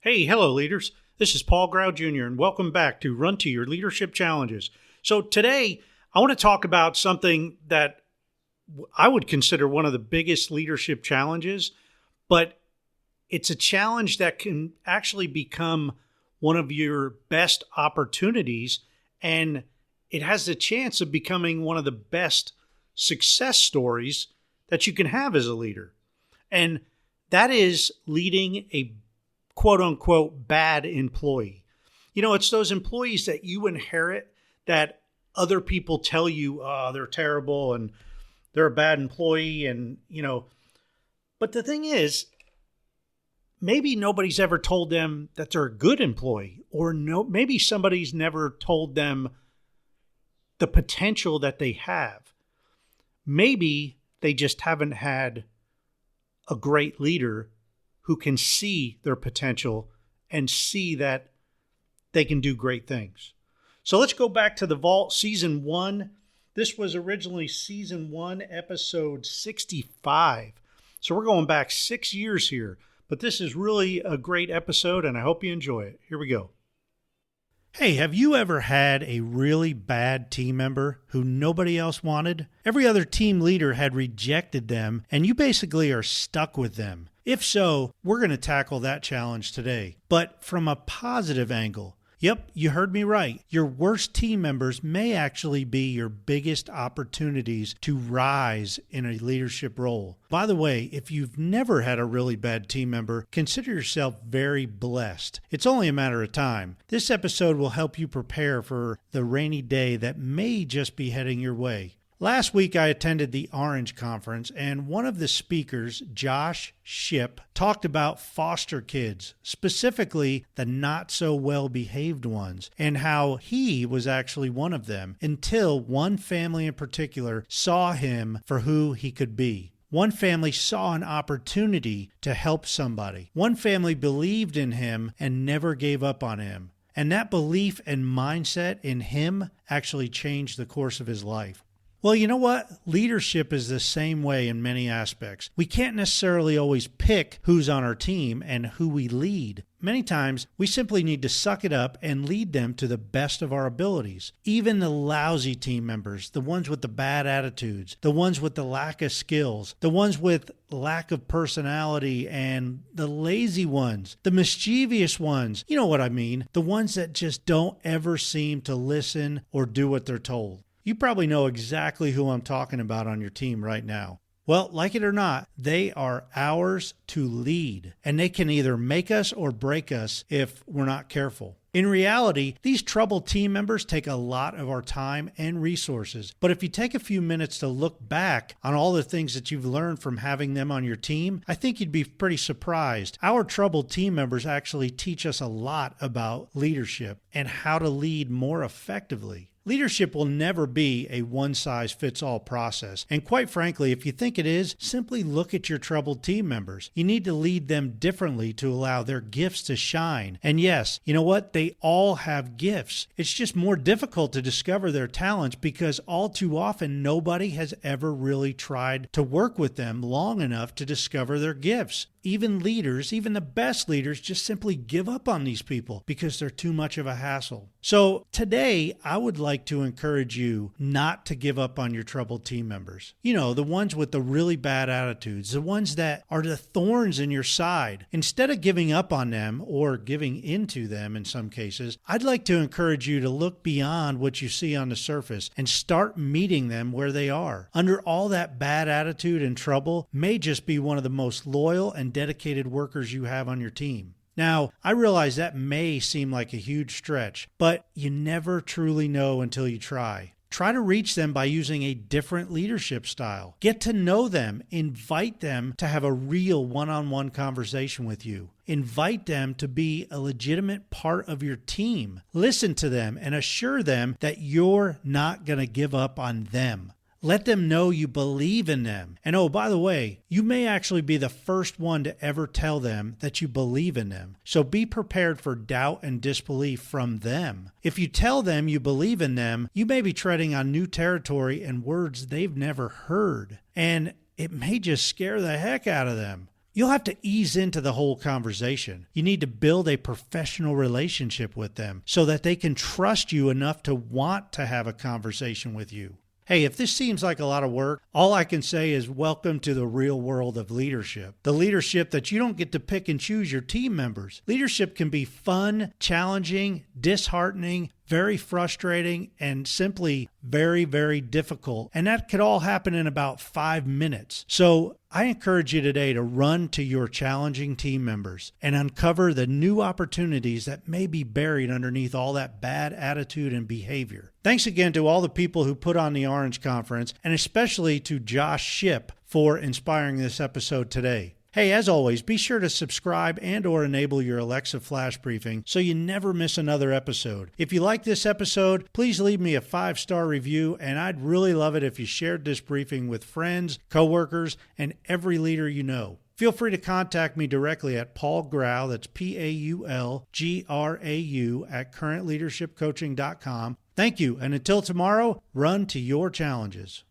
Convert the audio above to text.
Hey, hello, leaders. This is Paul Grau Jr., and welcome back to Run to Your Leadership Challenges. So today, I want to talk about something that I would consider one of the biggest leadership challenges, but it's a challenge that can actually become one of your best opportunities, and it has the chance of becoming one of the best success stories that you can have as a leader. And that is leading a quote unquote bad employee. You know, it's those employees that you inherit that other people tell you, oh, they're terrible and they're a bad employee. But the thing is, maybe nobody's ever told them that they're a good employee, or maybe somebody's never told them the potential that they have. Maybe they just haven't had a great leader who can see their potential and see that they can do great things. So let's go back to The Vault, Season 1. This was originally Season 1, Episode 65. So we're going back 6 years here. But this is really a great episode, and I hope you enjoy it. Here we go. Hey, have you ever had a really bad team member who nobody else wanted? Every other team leader had rejected them, and you basically are stuck with them. If so, we're going to tackle that challenge today, but from a positive angle. Yep, you heard me right. Your worst team members may actually be your biggest opportunities to rise in a leadership role. By the way, if you've never had a really bad team member, consider yourself very blessed. It's only a matter of time. This episode will help you prepare for the rainy day that may just be heading your way. Last week, I attended the Orange Conference, and one of the speakers, Josh Shipp, talked about foster kids, specifically the not-so-well-behaved ones, and how he was actually one of them until one family in particular saw him for who he could be. One family saw an opportunity to help somebody. One family believed in him and never gave up on him. And that belief and mindset in him actually changed the course of his life. Well, you know what? Leadership is the same way in many aspects. We can't necessarily always pick who's on our team and who we lead. Many times, we simply need to suck it up and lead them to the best of our abilities. Even the lousy team members, the ones with the bad attitudes, the ones with the lack of skills, the ones with lack of personality, and the lazy ones, the mischievous ones, you know what I mean, the ones that just don't ever seem to listen or do what they're told. You probably know exactly who I'm talking about on your team right now. Well, like it or not, they are ours to lead, and they can either make us or break us if we're not careful. In reality, these troubled team members take a lot of our time and resources. But if you take a few minutes to look back on all the things that you've learned from having them on your team, I think you'd be pretty surprised. Our troubled team members actually teach us a lot about leadership and how to lead more effectively. Leadership will never be a one-size-fits-all process. And quite frankly, if you think it is, simply look at your troubled team members. You need to lead them differently to allow their gifts to shine. And yes, you know what? They all have gifts. It's just more difficult to discover their talents because all too often nobody has ever really tried to work with them long enough to discover their gifts. Even leaders, even the best leaders, just simply give up on these people because they're too much of a hassle. So today, I would like to encourage you not to give up on your troubled team members. You know, the ones with the really bad attitudes, the ones that are the thorns in your side. Instead of giving up on them or giving into them in some cases, I'd like to encourage you to look beyond what you see on the surface and start meeting them where they are. Under all that bad attitude and trouble may just be one of the most loyal and dedicated workers you have on your team. Now, I realize that may seem like a huge stretch, but you never truly know until you try. Try to reach them by using a different leadership style. Get to know them. Invite them to have a real one-on-one conversation with you. Invite them to be a legitimate part of your team. Listen to them and assure them that you're not going to give up on them. Let them know you believe in them. And oh, by the way, you may actually be the first one to ever tell them that you believe in them. So be prepared for doubt and disbelief from them. If you tell them you believe in them, you may be treading on new territory and words they've never heard. And it may just scare the heck out of them. You'll have to ease into the whole conversation. You need to build a professional relationship with them so that they can trust you enough to want to have a conversation with you. Hey, if this seems like a lot of work, all I can say is welcome to the real world of leadership. The leadership that you don't get to pick and choose your team members. Leadership can be fun, challenging, disheartening, very frustrating, and simply very, very difficult. And that could all happen in about 5 minutes. So I encourage you today to run to your challenging team members and uncover the new opportunities that may be buried underneath all that bad attitude and behavior. Thanks again to all the people who put on the Orange Conference, and especially to Josh Shipp for inspiring this episode today. Hey, as always, be sure to subscribe and or enable your Alexa flash briefing so you never miss another episode. If you like this episode, please leave me a 5-star review, and I'd really love it if you shared this briefing with friends, coworkers, and every leader you know. Feel free to contact me directly at Paul Grau, that's PaulGrau, at currentleadershipcoaching.com. Thank you, and until tomorrow, run to your challenges.